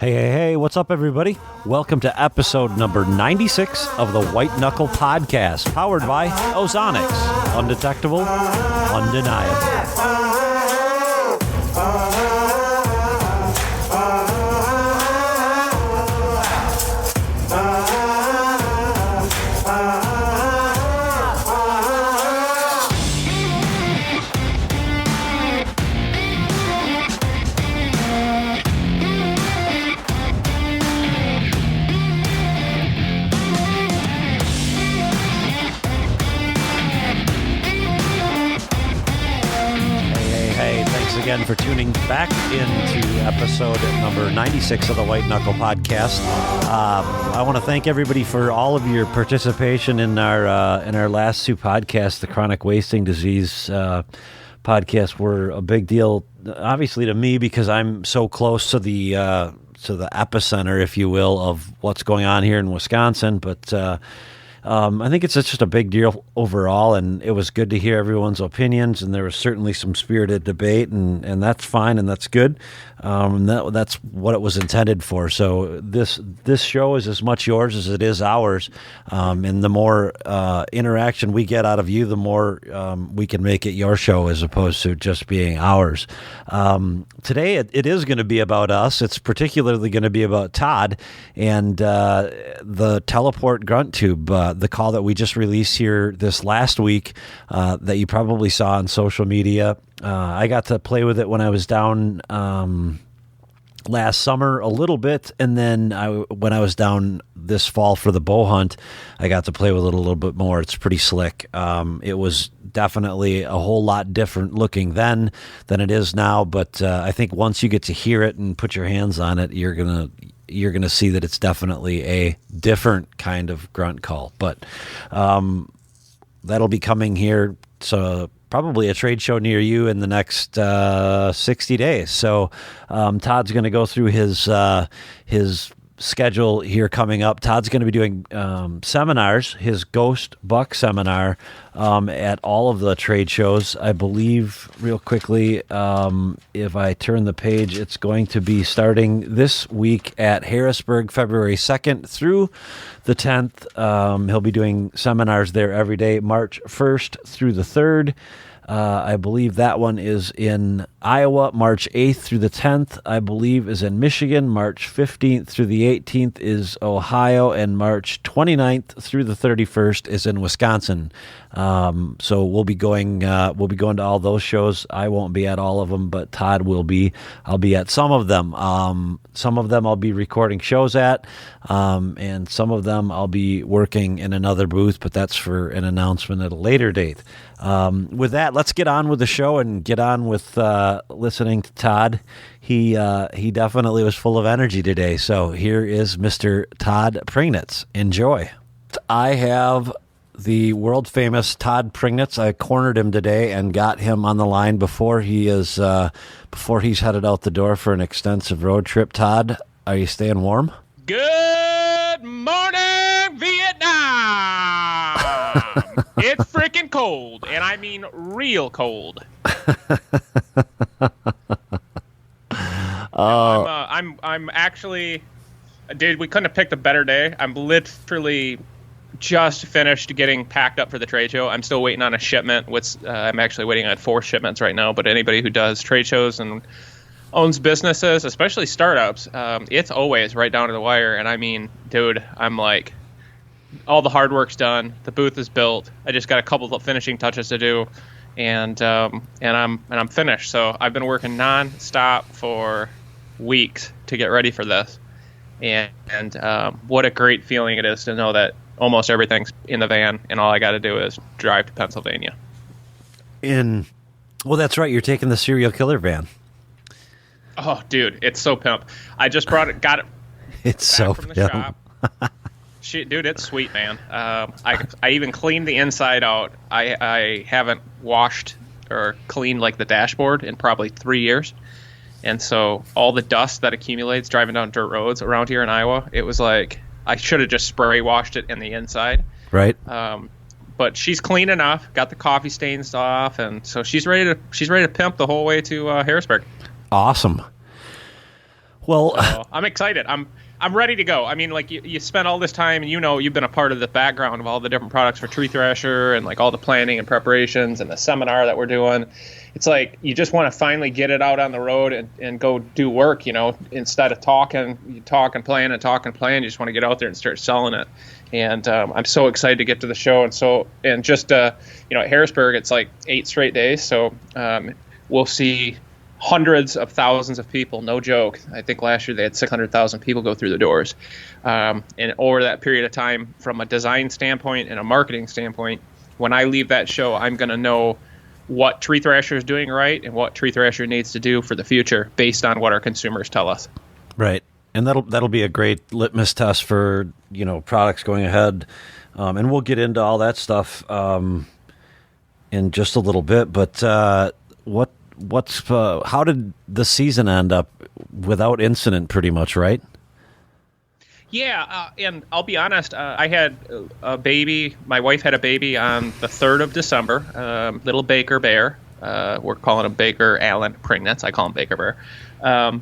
Hey, what's up, everybody? Welcome to episode number 96 of the White Knuckle Podcast, powered by Ozonics. Undetectable, undeniable. Again for tuning back into episode number 96 of the White Knuckle Podcast. I want to thank everybody for all of your participation in our last two podcasts. The chronic wasting disease podcasts were a big deal, obviously to me, because I'm so close to the epicenter, if you will, of what's going on here in Wisconsin. But I think it's just a big deal overall, and it was good to hear everyone's opinions, and there was certainly some spirited debate, and that's fine, and that's good. That's what it was intended for. So this show is as much yours as it is ours, and the more interaction we get out of you, the more we can make it your show as opposed to just being ours. Today it is going to be about us. It's particularly going to be about Todd and the teleport grunt tube, the call that we just released here this last week that you probably saw on social media. I got to play with it when I was down last summer a little bit, and then when I was down this fall for the bow hunt, I got to play with it a little bit more. It's pretty slick. It was definitely a whole lot different looking then than it is now, but I think once you get to hear it and put your hands on it, you're gonna see that it's definitely a different kind of grunt call. But that'll be coming here, so probably a trade show near you in the next 60 days. So Todd's going to go through his schedule here coming up. Todd's going to be doing seminars, his Ghost Buck seminar at all of the trade shows. I believe, real quickly, if I turn the page, it's going to be starting this week at Harrisburg, February 2nd through the 10th. He'll be doing seminars there every day, March 1st through the 3rd. I believe that one is in Iowa, March 8th through the 10th, I believe is in Michigan. March 15th through the 18th is Ohio, and March 29th through the 31st is in Wisconsin. So we'll be going to all those shows. I won't be at all of them, but Todd will be. I'll be at some of them. Some of them I'll be recording shows at, and some of them I'll be working in another booth, but that's for an announcement at a later date. With that, let's get on with the show and get on with listening to Todd. He definitely was full of energy today. So here is Mr. Todd Pringnitz. Enjoy. I have the world famous Todd Pringnitz. I cornered him today and got him on the line before he's headed out the door for an extensive road trip. Todd, are you staying warm? Good morning, Vietnam. It's freaking cold, and I mean real cold. I'm actually, dude, we couldn't have picked a better day. I'm literally just finished getting packed up for the trade show. I'm still waiting on a shipment. I'm actually waiting on 4 shipments right now, but anybody who does trade shows and owns businesses, especially startups, it's always right down to the wire. And I mean, dude, I'm like, all the hard work's done. The booth is built. I just got a couple of finishing touches to do, and I'm finished. So I've been working nonstop for weeks to get ready for this, and what a great feeling it is to know that almost everything's in the van, and all I got to do is drive to Pennsylvania. Well, that's right. You're taking the serial killer van. Oh, dude, it's so pimp. I just got it. It's so from the shop. Dude, it's sweet, man. I even cleaned the inside out. I haven't washed or cleaned like the dashboard in probably 3 years, and so all the dust that accumulates driving down dirt roads around here in Iowa, it was like I should have just spray washed it in the inside. Right. But she's clean enough, got the coffee stains off, and so she's ready to pimp the whole way to Harrisburg. Awesome. Well, So I'm excited. I'm ready to go. I mean, like you spent all this time, and you've been a part of the background of all the different products for Tree Thrasher and like all the planning and preparations and the seminar that we're doing. It's like you just want to finally get it out on the road and go do work, instead of talking, you talk and plan. You just want to get out there and start selling it. And I'm so excited to get to the show. And just at Harrisburg, it's like 8 straight days. So we'll see hundreds of thousands of people, no joke. I think last year they had 600,000 people go through the doors. And over that period of time, from a design standpoint and a marketing standpoint, when I leave that show, I'm going to know what Tree Thrasher is doing right and what Tree Thrasher needs to do for the future based on what our consumers tell us. Right. And that'll be a great litmus test for, products going ahead. And we'll get into all that stuff in just a little bit. But how did the season end up without incident pretty much, right? Yeah, and I'll be honest, I had a baby. My wife had a baby on the 3rd of December, little Baker Bear. We're calling him Baker Allen Pringnitz. I call him Baker Bear.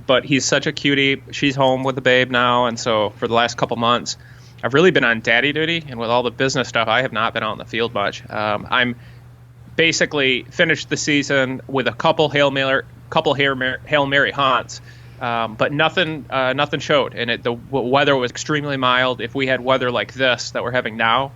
But he's such a cutie. She's home with the babe now, and so for the last couple months, I've really been on daddy duty, and with all the business stuff, I have not been out in the field much. I'm basically finished the season with a couple Hail Mary hunts. But nothing showed, and the weather was extremely mild. If we had weather like this that we're having now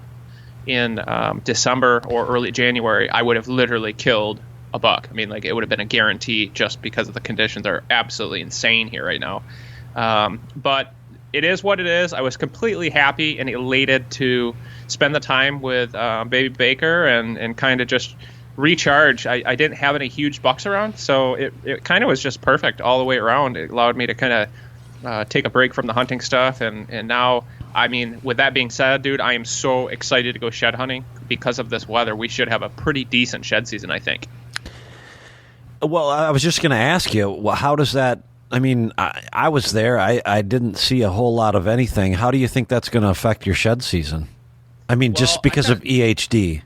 in December or early January, I would have literally killed a buck. I mean, like, it would have been a guarantee just because of the conditions are absolutely insane here right now. But it is what it is. I was completely happy and elated to spend the time with baby Baker and kind of just recharge. I didn't have any huge bucks around, so it kind of was just perfect all the way around. It allowed me to kind of take a break from the hunting stuff, and now, I mean, with that being said, dude, I am so excited to go shed hunting because of this weather. We should have a pretty decent shed season, I think. Well, I was just going to ask you, how does that, I mean, I was there. I didn't see a whole lot of anything. How do you think that's going to affect your shed season? I mean, just because of EHD.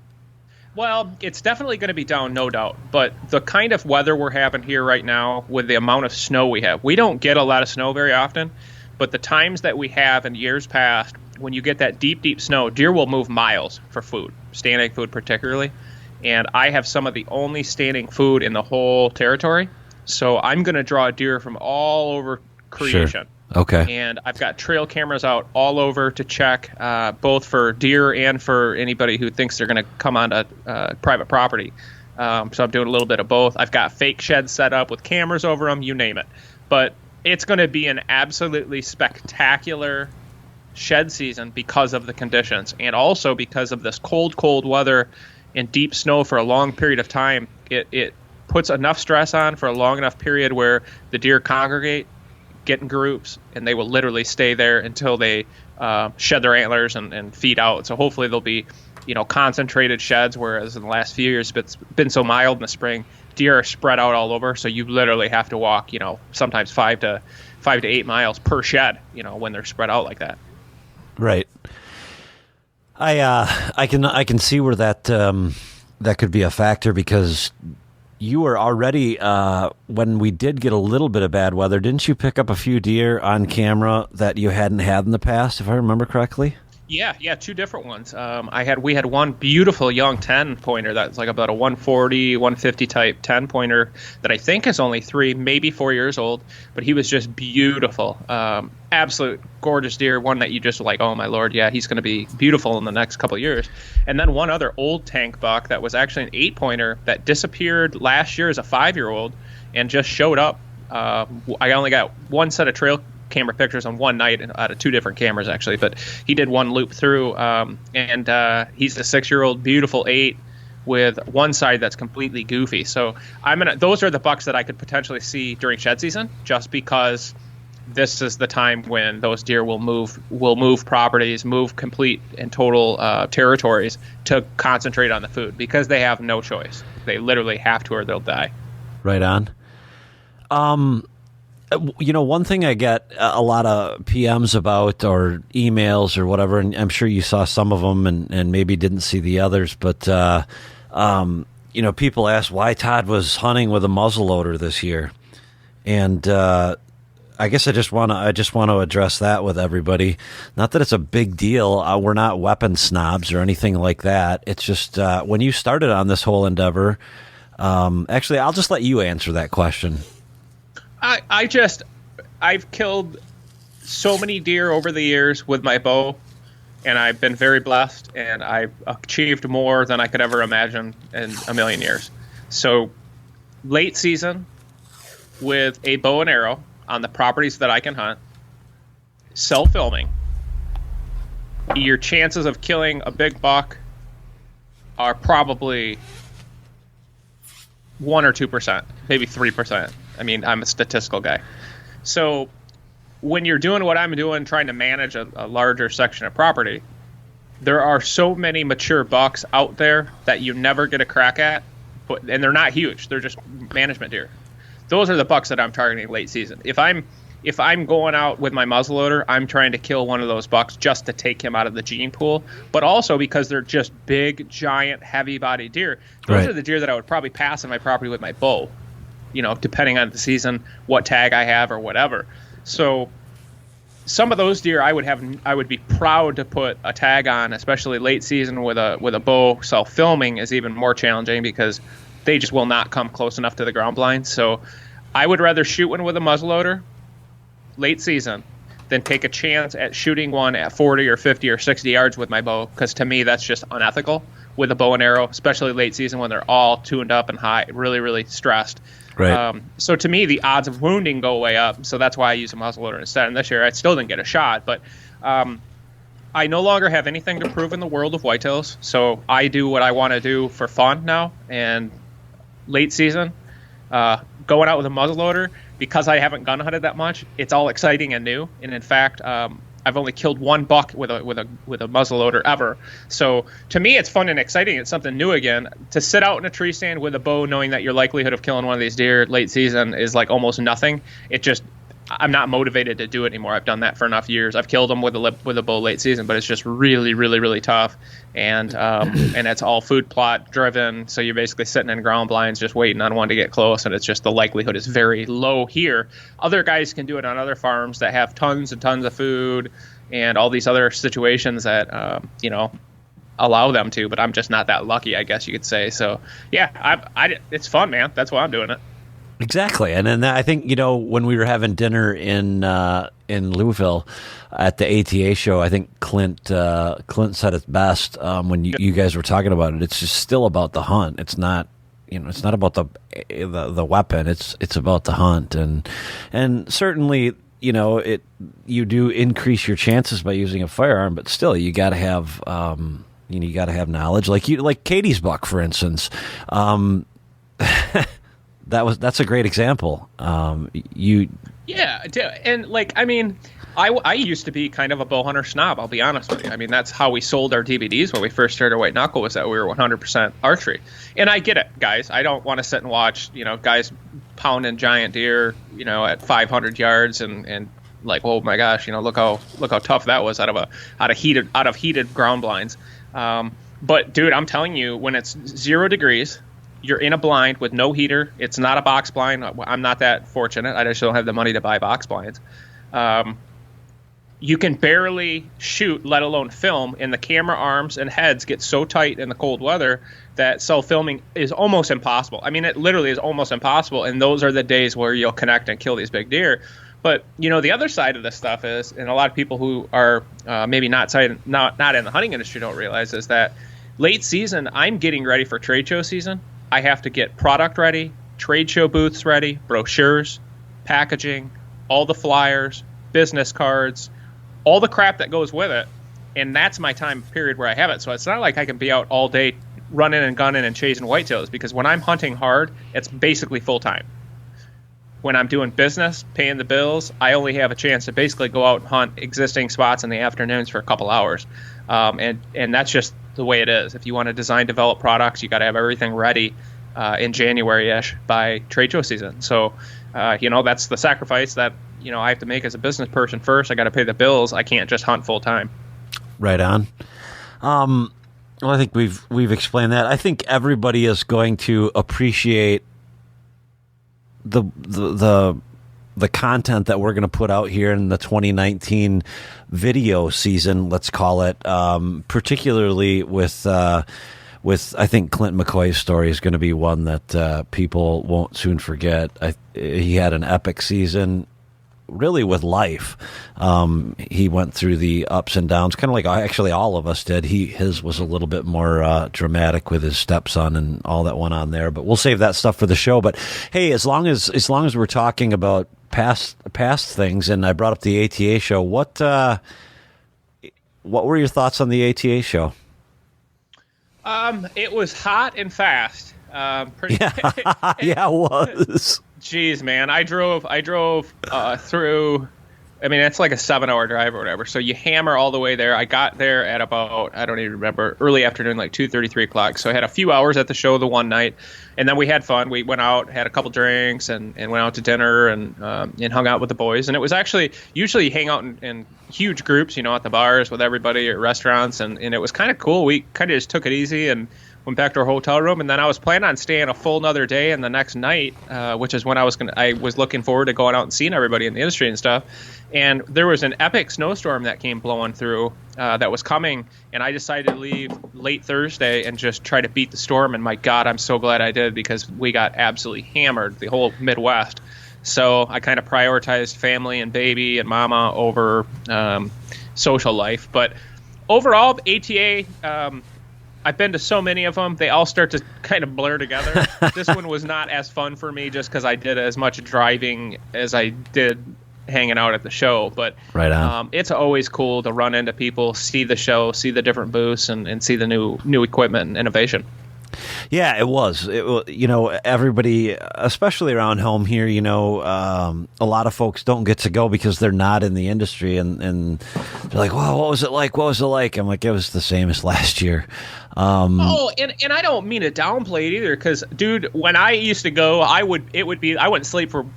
Well, it's definitely going to be down, no doubt. But the kind of weather we're having here right now with the amount of snow we have, we don't get a lot of snow very often. But the times that we have in years past, when you get that deep, deep snow, deer will move miles for food, standing food particularly. And I have some of the only standing food in the whole territory. So I'm going to draw a deer from all over creation. Sure. Okay. And I've got trail cameras out all over to check, both for deer and for anybody who thinks they're going to come onto private property. So I'm doing a little bit of both. I've got fake sheds set up with cameras over them, you name it. But it's going to be an absolutely spectacular shed season because of the conditions, and also because of this cold, cold weather and deep snow for a long period of time. It puts enough stress on for a long enough period where the deer congregate, get in groups, and they will literally stay there until they shed their antlers and feed out. So hopefully they'll be, concentrated sheds, whereas in the last few years it's been so mild in the spring, deer are spread out all over. So you literally have to walk, sometimes 5 to 8 miles per shed, when they're spread out like that. Right. I can see where that could be a factor, because you were already, when we did get a little bit of bad weather, didn't you pick up a few deer on camera that you hadn't had in the past, if I remember correctly? Yeah, 2 different ones. We had one beautiful young 10-pointer that's like about a 140, 150 type 10-pointer that I think is only 3, maybe 4 years old, but he was just beautiful. Absolute gorgeous deer, one that you just like, oh my Lord, yeah, he's going to be beautiful in the next couple of years. And then one other old tank buck that was actually an 8-pointer that disappeared last year as a 5-year-old and just showed up. I only got one set of trail camera pictures on one night out of 2 different cameras, actually, but he did one loop through, and he's a 6-year-old beautiful 8 with one side that's completely goofy. So those are the bucks that I could potentially see during shed season, just because this is the time when those deer will move properties, move complete and total territories to concentrate on the food, because they have no choice. They literally have to, or they'll die. Right on. One thing I get a lot of PMs about, or emails or whatever, and I'm sure you saw some of them and maybe didn't see the others, but, people ask why Todd was hunting with a muzzleloader this year. And I guess I just want to address that with everybody. Not that it's a big deal. We're not weapon snobs or anything like that. It's just when you started on this whole endeavor. Actually, I'll just let you answer that question. I've killed so many deer over the years with my bow, and I've been very blessed, and I've achieved more than I could ever imagine in a million years. So, late season with a bow and arrow on the properties that I can hunt, self-filming, your chances of killing a big buck are probably 1 or 2%, maybe 3%. I mean, I'm a statistical guy. So when you're doing what I'm doing, trying to manage a larger section of property, there are so many mature bucks out there that you never get a crack at, and they're not huge. They're just management deer. Those are the bucks that I'm targeting late season. If I'm going out with my muzzleloader, I'm trying to kill one of those bucks just to take him out of the gene pool, but also because they're just big, giant, heavy-bodied deer. Those are the deer that I would probably pass on my property with my bow, depending on the season, what tag I have or whatever. So some of those deer I would be proud to put a tag on, especially late season with a bow. Self-filming is even more challenging because they just will not come close enough to the ground blind. So I would rather shoot one with a muzzleloader late season than take a chance at shooting one at 40 or 50 or 60 yards with my bow, because to me that's just unethical with a bow and arrow, especially late season when they're all tuned up and high, really, really stressed. Right. So to me, the odds of wounding go way up. So that's why I use a muzzleloader instead. And this year I still didn't get a shot, but I no longer have anything to prove in the world of whitetails. So I do what I want to do for fun now. And late season, going out with a muzzleloader, because I haven't gun hunted that much, it's all exciting and new. And in fact, I've only killed one buck with a muzzleloader ever. So to me, it's fun and exciting. It's something new again. To sit out in a tree stand with a bow, knowing that your likelihood of killing one of these deer late season is like almost nothing. I'm not motivated to do it anymore. I've done that for enough years. I've killed them with a bow late season, but it's just really, really, really tough. And it's all food plot driven. So you're basically sitting in ground blinds, just waiting on one to get close. And it's just the likelihood is very low here. Other guys can do it on other farms that have tons and tons of food and all these other situations that, allow them to, but I'm just not that lucky, I guess you could say. So yeah, it's fun, man. That's why I'm doing it. Exactly. And then I think, when we were having dinner in Louisville at the ATA show, I think Clint said it best when you guys were talking about it. It's just still about the hunt. It's not, it's not about the weapon. It's about the hunt. And certainly, you do increase your chances by using a firearm, but still you got to have, you got to have knowledge. Like Katie's buck, for instance. That's a great example. And I used to be kind of a bow hunter snob. I'll be honest with you. I mean, that's how we sold our DVDs when we first started White Knuckle, was that we were 100% archery. And I get it, guys. I don't want to sit and watch, guys pounding giant deer, at 500 yards and like, oh my gosh, look how tough that was out of heated ground blinds. But dude, I'm telling you, when it's 0 degrees. You're in a blind with no heater. It's not a box blind. I'm not that fortunate. I just don't have the money to buy box blinds. You can barely shoot, let alone film, and the camera arms and heads get so tight in the cold weather that self-filming is almost impossible. I mean, it literally is almost impossible, and those are the days where you'll connect and kill these big deer. But, the other side of this stuff is, and a lot of people who are maybe not in the hunting industry don't realize, is that late season, I'm getting ready for trade show season. I have to get product ready, trade show booths ready, brochures, packaging, all the flyers, business cards, all the crap that goes with it. And that's my time period where I have it. So it's not like I can be out all day running and gunning and chasing whitetails, because when I'm hunting hard, it's basically full time. When I'm doing business, paying the bills, I only have a chance to basically go out and hunt existing spots in the afternoons for a couple hours. And that's just the way it is. If you want to design, develop products, you got to have everything ready in January-ish by trade show season. So, that's the sacrifice that, I have to make as a business person first. I got to pay the bills. I can't just hunt full time. Right on. Well, I think we've explained that. I think everybody is going to appreciate the the content that we're going to put out here in the 2019 video season, let's call it, particularly with I think Clint McCoy's story is going to be one that people won't soon forget. He had an epic season, really, with life. He went through the ups and downs, kind of like actually all of us did. His was a little bit more dramatic with his stepson and all that went on there. But we'll save that stuff for the show. But hey, as long as we're talking about past things, and I brought up the ATA show, what were your thoughts on the ATA show? It was hot and fast. Pretty. Yeah, yeah, it was. Jeez, man, I drove through. I mean, it's like a 7-hour drive or whatever. So you hammer all the way there. I got there at about, I don't even remember, early afternoon, like 2:30, 3 o'clock. So I had a few hours at the show the one night, and then we had fun. We went out, had a couple drinks, and went out to dinner and hung out with the boys. And it was actually, usually you hang out in huge groups, at the bars with everybody or restaurants, and it was kind of cool. We kind of just took it easy and went back to our hotel room, and then I was planning on staying a full another day and the next night, which is when I was looking forward to going out and seeing everybody in the industry and stuff. And there was an epic snowstorm that came blowing through that was coming, and I decided to leave late Thursday and just try to beat the storm. And my God, I'm so glad I did, because we got absolutely hammered, the whole Midwest. So I kind of prioritized family and baby and mama over social life. But overall, ATA, I've been to so many of them. They all start to kind of blur together. This one was not as fun for me just because I did as much driving as I did hanging out at the show. But right on. It's always cool to run into people, see the show, see the different booths, and see the new equipment and innovation. Yeah, it was. Everybody, especially around home here, a lot of folks don't get to go because they're not in the industry, and they're like, "Wow, what was it like? What was it like?" I'm like, "It was the same as last year." And I don't mean to downplay it either, because, dude, when I used to go, I wouldn't sleep for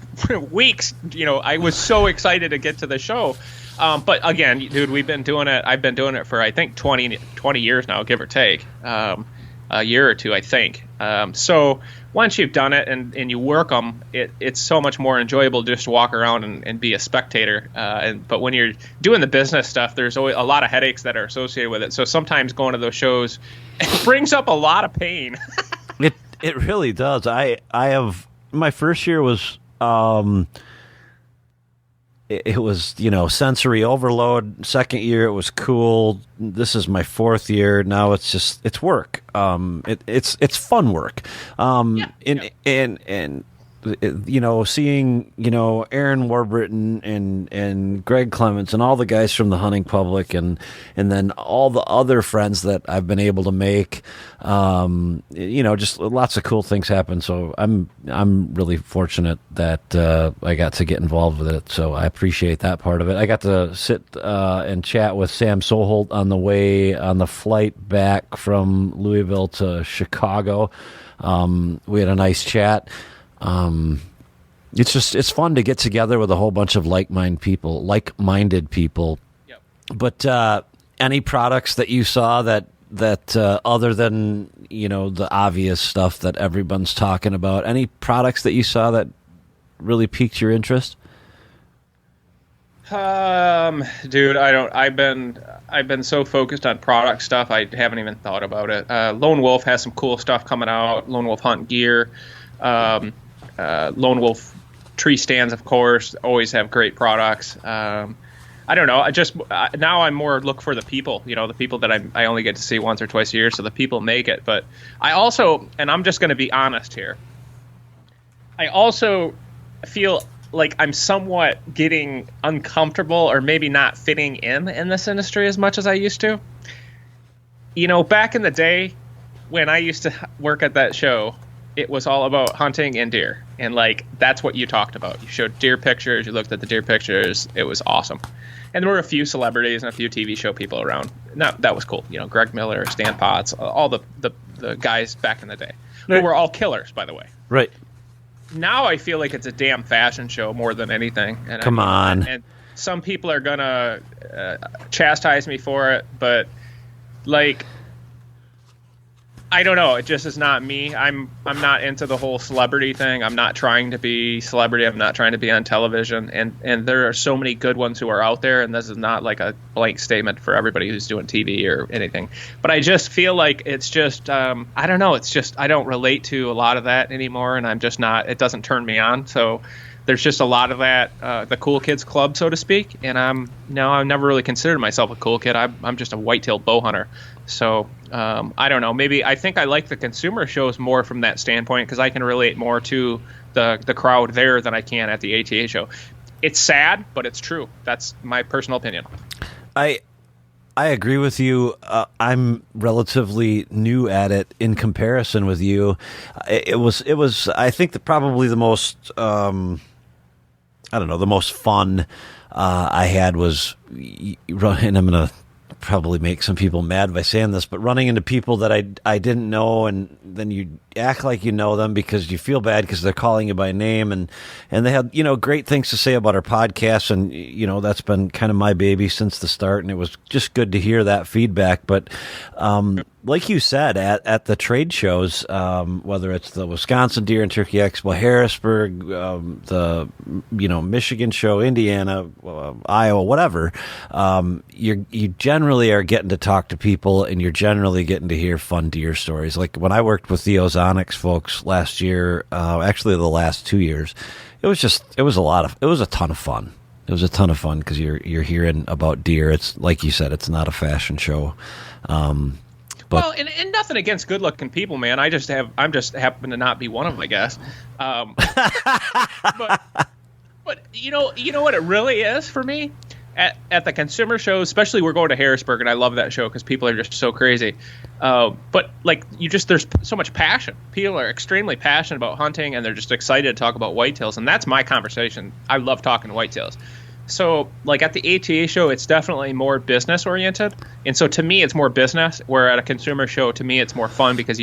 weeks. I was so excited to get to the show. But again, dude, I've been doing it for, I think, 20 years now, give or take. A year or two, I think. So once you've done it and you work them, it's so much more enjoyable just to walk around and be a spectator. But when you're doing the business stuff, there's always a lot of headaches that are associated with it. So sometimes going to those shows brings up a lot of pain. It really does. I have, my first year was it was, sensory overload. Second year, it was cool. This is my fourth year. Now it's work. It's fun work. Seeing, Aaron Warburton and Greg Clements and all the guys from the hunting public, and then all the other friends that I've been able to make, just lots of cool things happen. So I'm really fortunate that I got to get involved with it. So I appreciate that part of it. I got to sit and chat with Sam Soholt on the flight back from Louisville to Chicago. We had a nice chat. It's fun to get together with a whole bunch of like-minded people. Yep. But any products that you saw that other than the obvious stuff that everyone's talking about, any products that you saw that really piqued your interest? Dude, I've been so focused on product stuff, I haven't even thought about it. Lone Wolf has some cool stuff coming out. Lone Wolf hunt gear. Lone Wolf tree stands, of course, always have great products. I don't know. Now I'm more look for the people, the people that I only get to see once or twice a year. So the people make it. But I also, and I'm just going to be honest here, I also feel like I'm somewhat getting uncomfortable or maybe not fitting in this industry as much as I used to. Back in the day when I used to work at that show, it was all about hunting and deer. And that's what you talked about. You showed deer pictures. You looked at the deer pictures. It was awesome. And there were a few celebrities and a few TV show people around. That was cool. Greg Miller, Stan Potts, all the guys back in the day, who were all killers, by the way. Right. Now I feel like it's a damn fashion show more than anything. And Come on. And some people are going to I don't know. It just is not me. I'm not into the whole celebrity thing. I'm not trying to be celebrity. I'm not trying to be on television. And there are so many good ones who are out there. And this is not like a blank statement for everybody who's doing TV or anything. But I just feel like it's just, I don't know. It's just, I don't relate to a lot of that anymore. And I'm just not, it doesn't turn me on. So there's just a lot of that, the cool kids club, so to speak. And I've never really considered myself a cool kid. I'm just a white-tailed bow hunter. So I don't know. Maybe I think I like the consumer shows more from that standpoint because I can relate more to the crowd there than I can at the ATA show. It's sad, but it's true. That's my personal opinion. I agree with you. I'm relatively new at it in comparison with you. It was. I think probably the most. The most fun I had was, and I'm gonna probably make some people mad by saying this, but running into people that I didn't know, and then you act like you know them because you feel bad because they're calling you by name, and they had great things to say about our podcast, and that's been kind of my baby since the start, and it was just good to hear that feedback. But like you said, at the trade shows, whether it's the Wisconsin Deer and Turkey Expo, Harrisburg, the Michigan show, Indiana, Iowa, whatever, you generally are getting to talk to people, and you're generally getting to hear fun deer stories. Like when I worked with the Ozonics folks last year, actually the last 2 years, it was a ton of fun. It was a ton of fun because you're hearing about deer. It's like you said, it's not a fashion show. Well, and nothing against good-looking people, man. I'm just happen to not be one of them, I guess. But you know what it really is for me at the consumer shows, especially we're going to Harrisburg, and I love that show because people are just so crazy. But like there's so much passion. People are extremely passionate about hunting, and they're just excited to talk about whitetails, and that's my conversation. I love talking to whitetails. So, like at the ATA show, it's definitely more business oriented, and so to me, it's more business. Where at a consumer show, to me, it's more fun because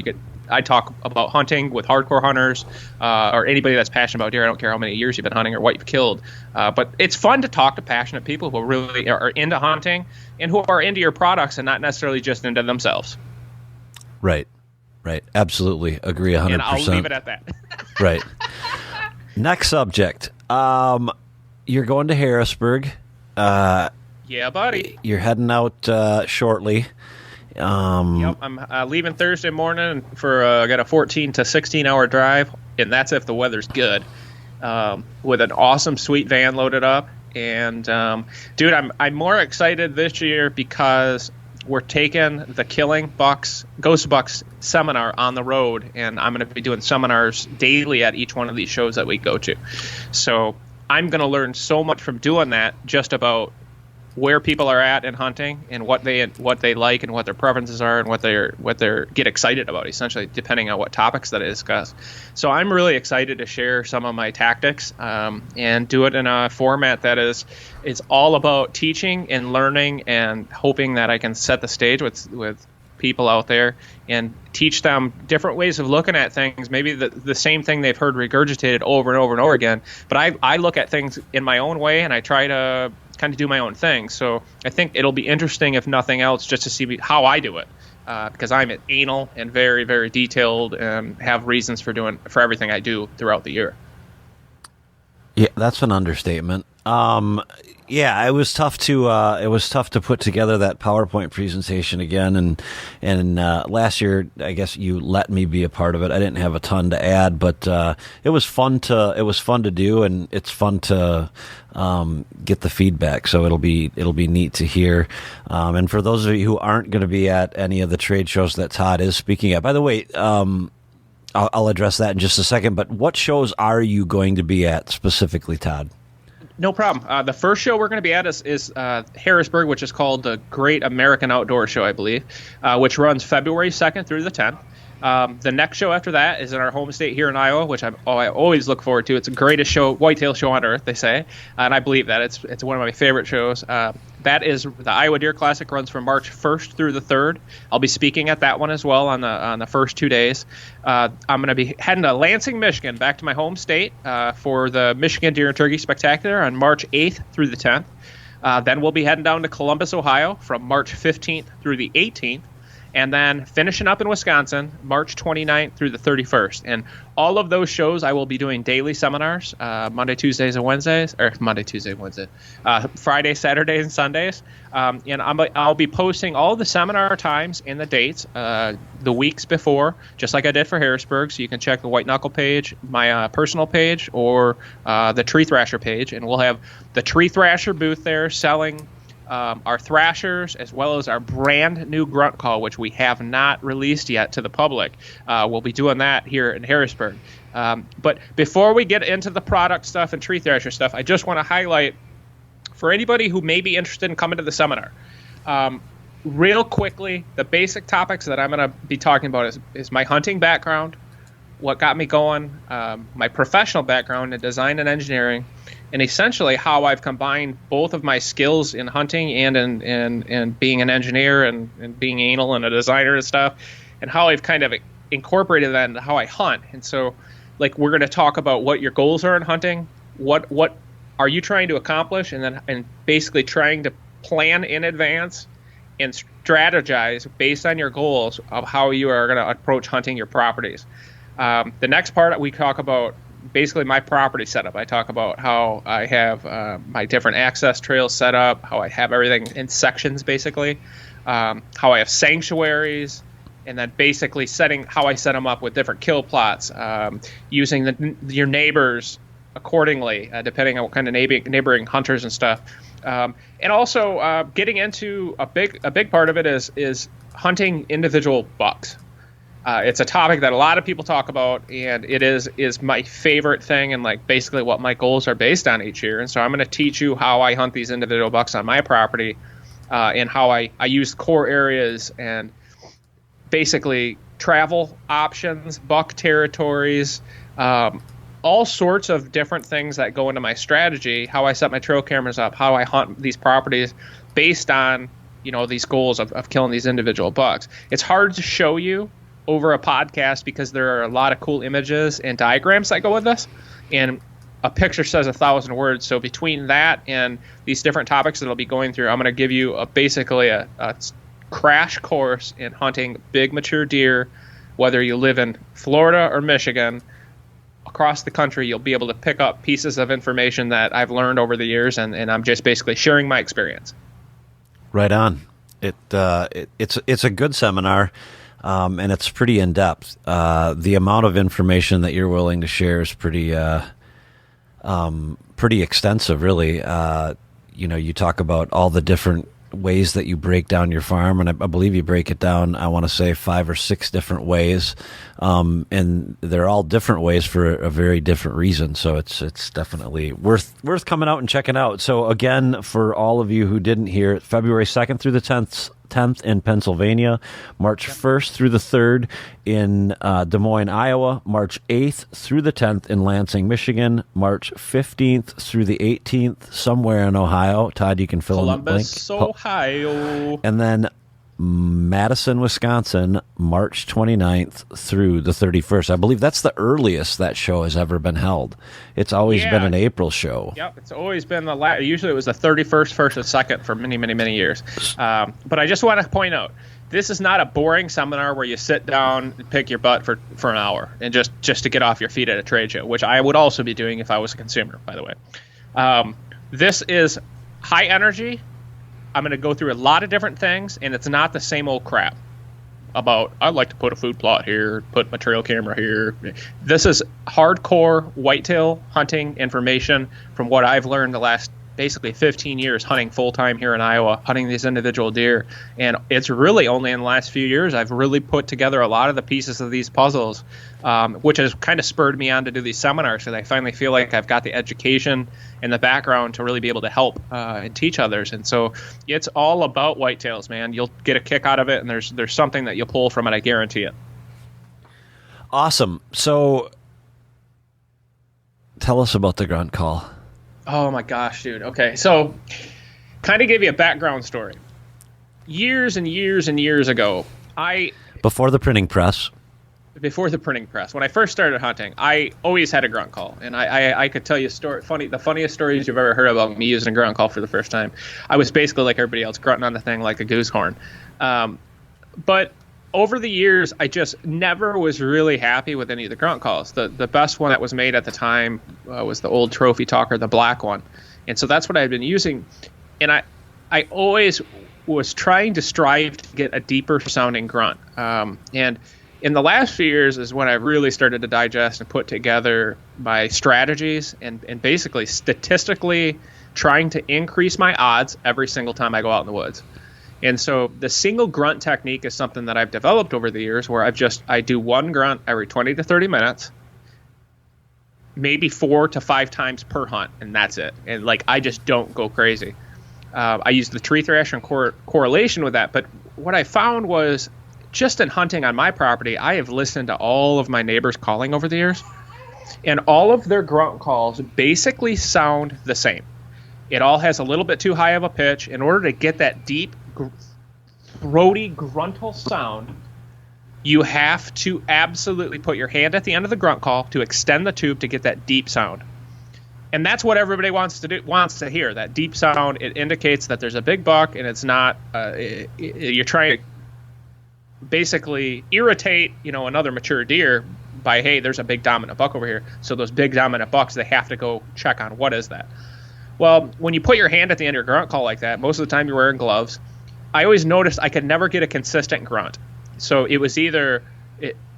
I talk about hunting with hardcore hunters or anybody that's passionate about deer. I don't care how many years you've been hunting or what you've killed, but it's fun to talk to passionate people who really are into hunting and who are into your products and not necessarily just into themselves. Right. Absolutely agree 100%. And I'll leave it at that. Right. Next subject. You're going to Harrisburg. Yeah, buddy. You're heading out shortly. Yep, I'm leaving Thursday morning for I got a 14 to 16 hour drive, and that's if the weather's good. With an awesome sweet van loaded up, and dude, I'm more excited this year because we're taking the Killing Bucks, Ghost Bucks seminar on the road, and I'm going to be doing seminars daily at each one of these shows that we go to. So I'm going to learn so much from doing that, just about where people are at in hunting and what they like and what their preferences are and what they get excited about, essentially, depending on what topics that I discuss. So I'm really excited to share some of my tactics and do it in a format that it's all about teaching and learning and hoping that I can set the stage with people out there and teach them different ways of looking at things, maybe the same thing they've heard regurgitated over and over and over again. But I look at things in my own way, and I try to kind of do my own thing. So I think it'll be interesting, if nothing else, just to see how I do it, because I'm anal and very, very detailed and have reasons for everything I do throughout the year. Yeah, that's an understatement. Yeah, it was tough to put together that PowerPoint presentation again, and last year I guess you let me be a part of it. I didn't have a ton to add, but it was fun to do, and it's fun to get the feedback. So it'll be neat to hear. And for those of you who aren't going to be at any of the trade shows that Todd is speaking at, by the way, I'll address that in just a second. But what shows are you going to be at specifically, Todd? No problem. The first show we're going to be at is Harrisburg, which is called the Great American Outdoor Show, I believe, which runs February 2nd through the 10th. The next show after that is in our home state here in Iowa, which I always look forward to. It's the greatest whitetail show on earth, they say, and I believe that. It's one of my favorite shows. That is the Iowa Deer Classic, runs from March 1st through the 3rd. I'll be speaking at that one as well on the first 2 days. I'm going to be heading to Lansing, Michigan, back to my home state for the Michigan Deer and Turkey Spectacular on March 8th through the 10th. Then we'll be heading down to Columbus, Ohio from March 15th through the 18th. and then finishing up in Wisconsin, March 29th through the 31st. And all of those shows, I will be doing daily seminars, Monday, Tuesdays, and Wednesdays, or Monday, Tuesday, Wednesday, Friday, Saturdays, and Sundays. And I'll be posting all the seminar times and the dates the weeks before, just like I did for Harrisburg. So you can check the White Knuckle page, my personal page, or the Tree Thrasher page. And we'll have the Tree Thrasher booth there selling our Thrashers, as well as our brand new Grunt call, which we have not released yet to the public. We'll be doing that here in Harrisburg. But before we get into the product stuff and Tree Thrasher stuff, I just want to highlight for anybody who may be interested in coming to the seminar, real quickly, the basic topics that I'm going to be talking about is my hunting background, what got me going, my professional background in design and engineering, and essentially how I've combined both of my skills in hunting and in being an engineer and being anal and a designer and stuff, and how I've kind of incorporated that into how I hunt. And so, like, we're going to talk about what your goals are in hunting, what are you trying to accomplish, and basically trying to plan in advance and strategize based on your goals of how you are going to approach hunting your properties. The next part, we talk about basically my property setup. I talk about how I have my different access trails set up, how I have everything in sections, basically, how I have sanctuaries, and then basically how I set them up with different kill plots, using your neighbors accordingly, depending on what kind of neighboring hunters and stuff. And also getting into a big part of it is hunting individual bucks. It's a topic that a lot of people talk about, and it is my favorite thing, and like basically what my goals are based on each year. And so I'm going to teach you how I hunt these individual bucks on my property, and how I use core areas and basically travel options, buck territories, all sorts of different things that go into my strategy, how I set my trail cameras up, how I hunt these properties based on, these goals of killing these individual bucks. It's hard to show you over a podcast because there are a lot of cool images and diagrams that go with this, and a picture says 1,000 words. So between that and these different topics that I'll be going through, I'm going to give you basically a crash course in hunting big mature deer, whether you live in Florida or Michigan. Across the country, you'll be able to pick up pieces of information that I've learned over the years, and I'm just basically sharing my experience. Right on. It's a good seminar. And it's pretty in depth. The amount of information that you're willing to share is pretty extensive, really. You talk about all the different ways that you break down your farm, and I believe you break it down, I want to say 5 or 6 different ways, and they're all different ways for a very different reason. So it's definitely worth coming out and checking out. So again, for all of you who didn't hear, February 2nd through the 10th in Pennsylvania, March 1st through the 3rd in Des Moines, Iowa, March 8th through the 10th in Lansing, Michigan, March 15th through the 18th somewhere in Ohio. Todd, you can fill in the link. Columbus, Ohio. And then Madison, Wisconsin, March 29th through the 31st. I believe that's the earliest that show has ever been held. It's always been an April show. Yep, it's always been usually it was the 31st, 1st, and 2nd for many, many, many years. But I just want to point out, this is not a boring seminar where you sit down and pick your butt for an hour and just to get off your feet at a trade show, which I would also be doing if I was a consumer, by the way. This is high energy. I'm going to go through a lot of different things, and it's not the same old crap about, I'd like to put a food plot here, put my trail camera here. This is hardcore whitetail hunting information from what I've learned the last basically 15 years hunting full-time here in Iowa, hunting these individual deer. And it's really only in the last few years I've really put together a lot of the pieces of these puzzles, which has kind of spurred me on to do these seminars, because I finally feel like I've got the education and the background to really be able to help and teach others. And so it's all about whitetails, man. You'll get a kick out of it, and there's something that you'll pull from it, I guarantee it. Awesome. So tell us about the Grunt call. Oh my gosh, dude. Okay, so kind of give you a background story. Years and years and years ago, Before the printing press, when I first started hunting, I always had a Grunt call, and I could tell you the funniest stories you've ever heard about me using a Grunt call for the first time. I was basically like everybody else, grunting on the thing like a goose horn. But over the years, I just never was really happy with any of the grunt calls. The best one that was made at the time was the old Trophy Talker, the black one. And so that's what I've been using. And I always was trying to strive to get a deeper sounding grunt. And in the last few years is when I really started to digest and put together my strategies and basically statistically trying to increase my odds every single time I go out in the woods. And so the single grunt technique is something that I've developed over the years where I do one grunt every 20 to 30 minutes, maybe 4 to 5 times per hunt, and that's it. And like, I just don't go crazy. I use the Tree Thrasher in correlation with that. But what I found was just in hunting on my property, I have listened to all of my neighbors calling over the years, and all of their grunt calls basically sound the same. It all has a little bit too high of a pitch. In order to get that deep, throaty, gruntal sound, you have to absolutely put your hand at the end of the grunt call to extend the tube to get that deep sound. And that's what everybody wants to hear, that deep sound. It indicates that there's a big buck, and it's not, you're trying to basically irritate, another mature deer by, hey, there's a big dominant buck over here. So those big dominant bucks, they have to go check on what is that. Well, when you put your hand at the end of your grunt call like that, most of the time you're wearing gloves. I always noticed I could never get a consistent grunt. So it was either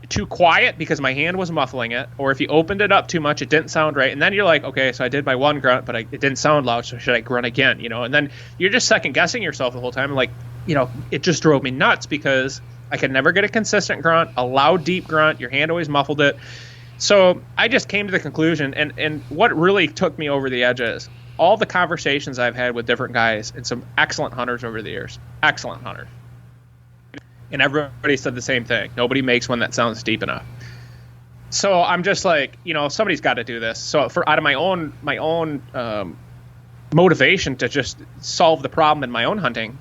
too quiet because my hand was muffling it, or if you opened it up too much, it didn't sound right. And then you're like, okay, so I did my one grunt, but it didn't sound loud, so should I grunt again? And then you're just second guessing yourself the whole time. And like, it just drove me nuts because I could never get a consistent grunt, a loud, deep grunt. Your hand always muffled it. So I just came to the conclusion, and what really took me over the edge is all the conversations I've had with different guys and some excellent hunters over the years. Excellent hunters. And everybody said the same thing. Nobody makes one that sounds deep enough. So I'm just like, somebody's got to do this. So out of my own motivation to just solve the problem in my own hunting,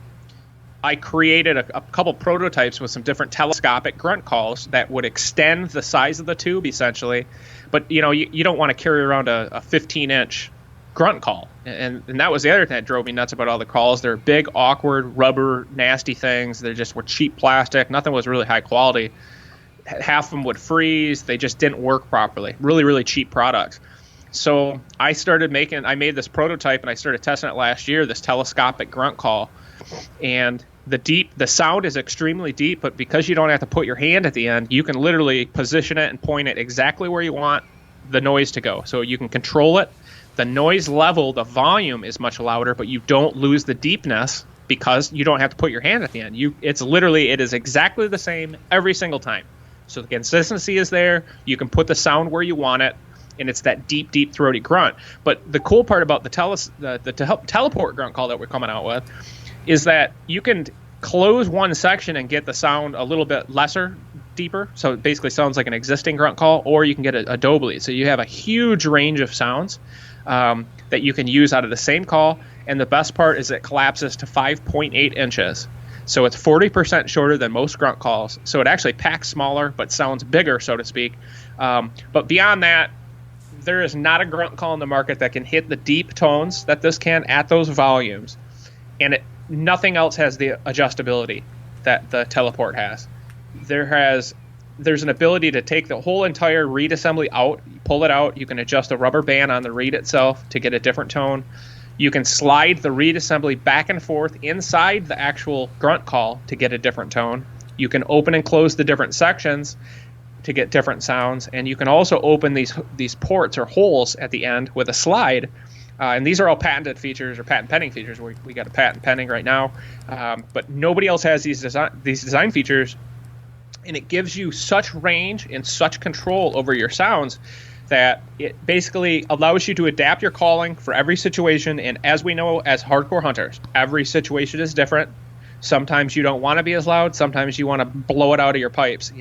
I created a couple prototypes with some different telescopic grunt calls that would extend the size of the tube essentially. But you don't want to carry around a 15-inch grunt call. And that was the other thing that drove me nuts about all the calls. They're big, awkward, rubber, nasty things. They just were cheap plastic. Nothing was really high quality. Half of them would freeze. They just didn't work properly. Really, really cheap products. So I made this prototype and I started testing it last year, this telescopic grunt call. And the sound is extremely deep, but because you don't have to put your hand at the end, you can literally position it and point it exactly where you want the noise to go. So you can control it. The noise level, the volume is much louder, but you don't lose the deepness because you don't have to put your hand at the end. It is exactly the same every single time. So the consistency is there. You can put the sound where you want it, and it's that deep, deep, throaty grunt. But the cool part about the teleport grunt call that we're coming out with is that you can close one section and get the sound a little bit lesser, deeper. So it basically sounds like an existing grunt call, or you can get a doubly. So you have a huge range of sounds that you can use out of the same call. And the best part is it collapses to 5.8 inches. So it's 40% shorter than most grunt calls. So it actually packs smaller, but sounds bigger, so to speak. But beyond that, there is not a grunt call in the market that can hit the deep tones that this can at those volumes. And nothing else has the adjustability that the teleport has. There's an ability to take the whole entire reed assembly out, pull it out. You can adjust the rubber band on the reed itself to get a different tone. You can slide the reed assembly back and forth inside the actual grunt call to get a different tone. You can open and close the different sections to get different sounds. And you can also open these ports or holes at the end with a slide. And these are all patented features or patent pending features. We got a patent pending right now. But nobody else has these design features. And it gives you such range and such control over your sounds that it basically allows you to adapt your calling for every situation. And as we know, as hardcore hunters, every situation is different. Sometimes you don't want to be as loud. Sometimes you want to blow it out of your pipes,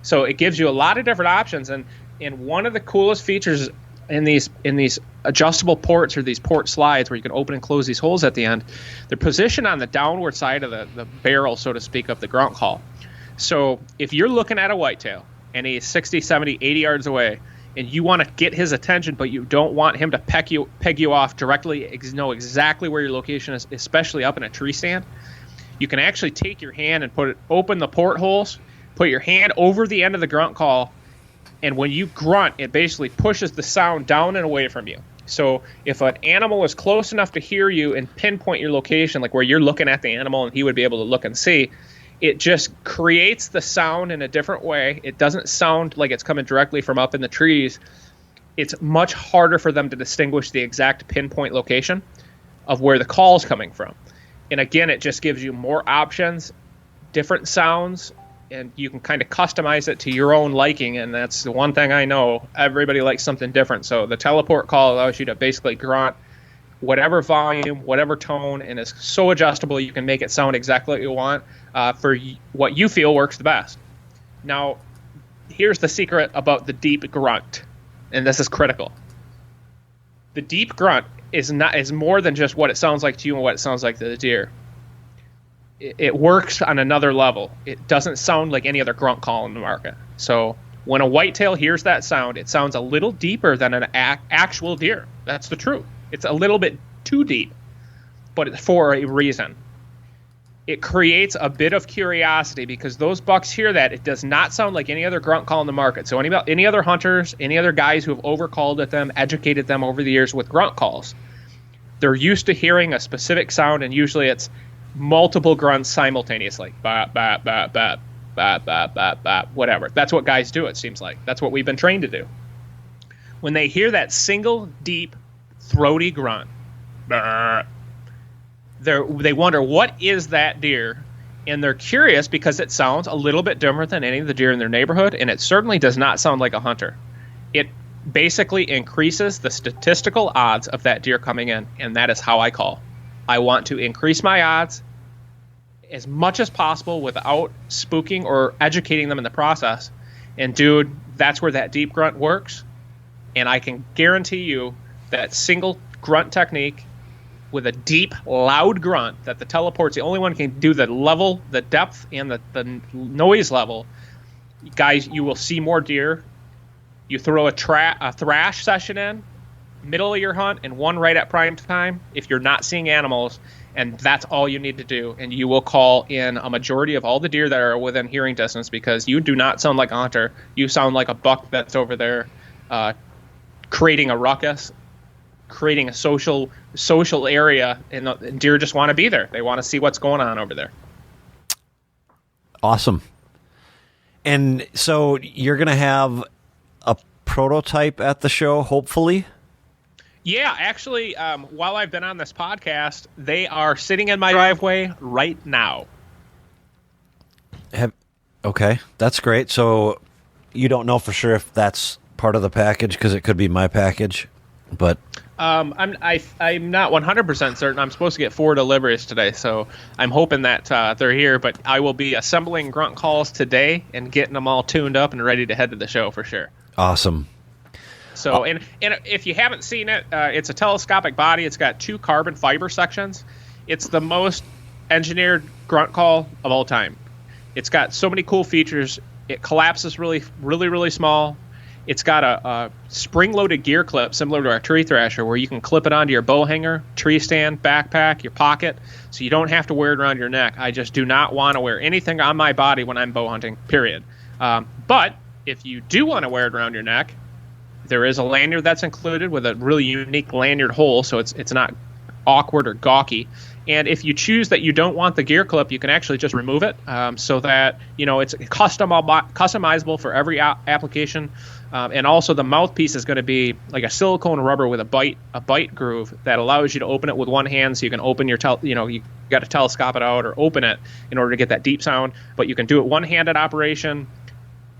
So it gives you a lot of different options. And one of the coolest features in these adjustable ports or these port slides where you can open and close these holes at the end, they're positioned on the downward side of the barrel, so to speak, of the grunt call. So if you're looking at a whitetail and he's 60, 70, 80 yards away and you want to get his attention, but you don't want him to peg you off directly, know exactly where your location is, especially up in a tree stand, you can actually take your hand and open the portholes, put your hand over the end of the grunt call, and when you grunt, it basically pushes the sound down and away from you. So if an animal is close enough to hear you and pinpoint your location, like where you're looking at the animal and he would be able to look and see, it just creates the sound in a different way. It doesn't sound like it's coming directly from up in the trees. It's much harder for them to distinguish the exact pinpoint location of where the call is coming from. And again, it just gives you more options, different sounds, and you can kind of customize it to your own liking. And that's the one thing I know. Everybody likes something different. So the teleport call allows you to basically grunt whatever volume, whatever tone, and it's so adjustable you can make it sound exactly what you want for what you feel works the best. Now, here's the secret about the deep grunt, and this is critical. The deep grunt is more than just what it sounds like to you and what it sounds like to the deer. It works on another level. It doesn't sound like any other grunt call in the market. So when a whitetail hears that sound, it sounds a little deeper than an actual deer. That's the truth. It's a little bit too deep, but it's for a reason. It creates a bit of curiosity because those bucks hear that. It does not sound like any other grunt call in the market. So any other hunters, any other guys who have overcalled at them, educated them over the years with grunt calls, they're used to hearing a specific sound, and usually it's multiple grunts simultaneously. Bap, bap, bap, bap, bap, bap, bap, bap, whatever. That's what guys do, it seems like. That's what we've been trained to do. When they hear that single, deep, throaty grunt, they wonder, what is that deer? And they're curious because it sounds a little bit different than any of the deer in their neighborhood, and it certainly does not sound like a hunter. It basically increases the statistical odds of that deer coming in, and that is how I call. I want to increase my odds as much as possible without spooking or educating them in the process. And dude, that's where that deep grunt works. And I can guarantee you that single grunt technique with a deep, loud grunt, that the teleport's the only one can do the level, the depth, and the noise level. Guys, you will see more deer. You throw a thrash session in, middle of your hunt, and one right at prime time if you're not seeing animals, and that's all you need to do, and you will call in a majority of all the deer that are within hearing distance, because you do not sound like a hunter. You sound like a buck that's over there creating a ruckus, creating a social area, and deer just want to be there. They want to see what's going on over there. Awesome. And so you're going to have a prototype at the show, hopefully? Yeah, actually, while I've been on this podcast, they are sitting in my driveway right now. Okay, that's great. So you don't know for sure if that's part of the package, because it could be my package, but I'm not 100% certain. I'm supposed to get 4 deliveries today, so I'm hoping that they're here. But I will be assembling grunt calls today and getting them all tuned up and ready to head to the show for sure. Awesome. So, and if you haven't seen it, it's a telescopic body. It's got 2 carbon fiber sections. It's the most engineered grunt call of all time. It's got so many cool features. It collapses really, really, really small. It's got a spring-loaded gear clip similar to our Tree Thrasher, where you can clip it onto your bow hanger, tree stand, backpack, your pocket, so you don't have to wear it around your neck. I just do not want to wear anything on my body when I'm bow hunting, period. But if you do want to wear it around your neck, there is a lanyard that's included with a really unique lanyard hole, so it's not awkward or gawky. And if you choose that you don't want the gear clip, you can actually just remove it, so that it's customizable for every application. And also the mouthpiece is going to be like a silicone rubber with a bite groove that allows you to open it with one hand, so you can open your you got to telescope it out or open it in order to get that deep sound. But you can do it one-handed operation.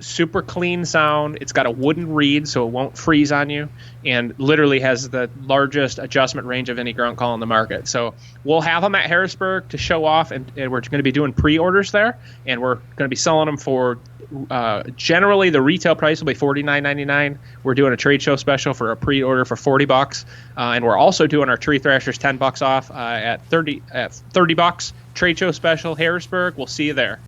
Super clean sound. It's got a wooden reed, so it won't freeze on you, and literally has the largest adjustment range of any grunt call in the market. So we'll have them at Harrisburg to show off, and we're going to be doing pre-orders there, and we're going to be selling them for generally the retail price will be $49.99. We're doing a trade show special for a pre-order for $40, and we're also doing our Tree Thrashers $10 off at $30. Trade show special, Harrisburg. We'll see you there.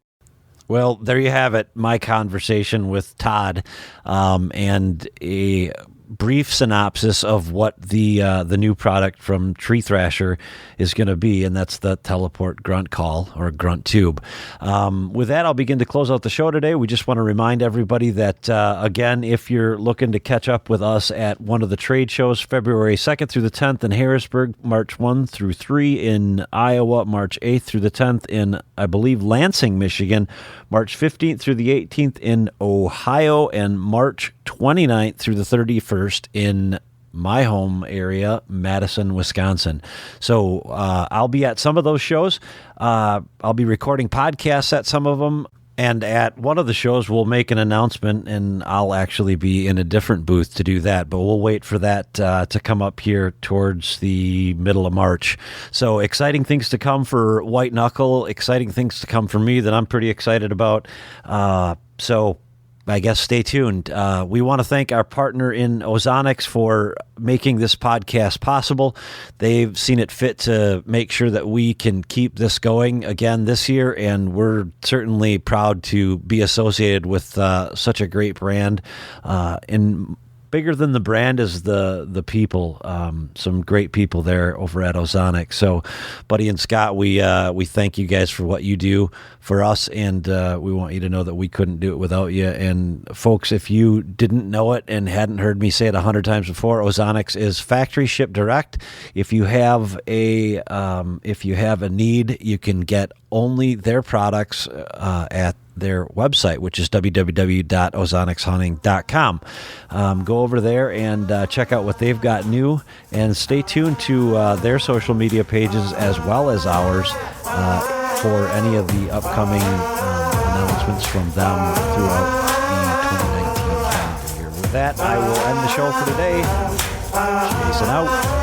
Well, there you have it, my conversation with Todd, and a brief synopsis of what the new product from Tree Thrasher is going to be, and that's the Teleport Grunt Call, or Grunt Tube. With that, I'll begin to close out the show today. We just want to remind everybody that, again, if you're looking to catch up with us at one of the trade shows, February 2nd through the 10th in Harrisburg, March 1 through 3 in Iowa, March 8th through the 10th in, I believe, Lansing, Michigan, March 15th through the 18th in Ohio, and March 29th through the 31st in my home area, Madison, Wisconsin. So I'll be at some of those shows. I'll be recording podcasts at some of them. And at one of the shows, we'll make an announcement, and I'll actually be in a different booth to do that. But we'll wait for that to come up here towards the middle of March. So exciting things to come for White Knuckle, exciting things to come for me that I'm pretty excited about. So I guess stay tuned. We want to thank our partner in Ozonics for making this podcast possible. They've seen it fit to make sure that we can keep this going again this year, and we're certainly proud to be associated with such a great brand. And bigger than the brand is the people. Some great people there over at Ozonics. So, Buddy and Scott, we thank you guys for what you do for us, and we want you to know that we couldn't do it without you. And folks, if you didn't know it and hadn't heard me say it 100 times before, Ozonics is factory shipped direct. If you have a need, you can get only their products at their website, which is www.ozonicshunting.com. Go over there and check out what they've got new, and stay tuned to their social media pages as well as ours for any of the upcoming announcements from them throughout the 2019 calendar year. With that, I will end the show for today. Jason out.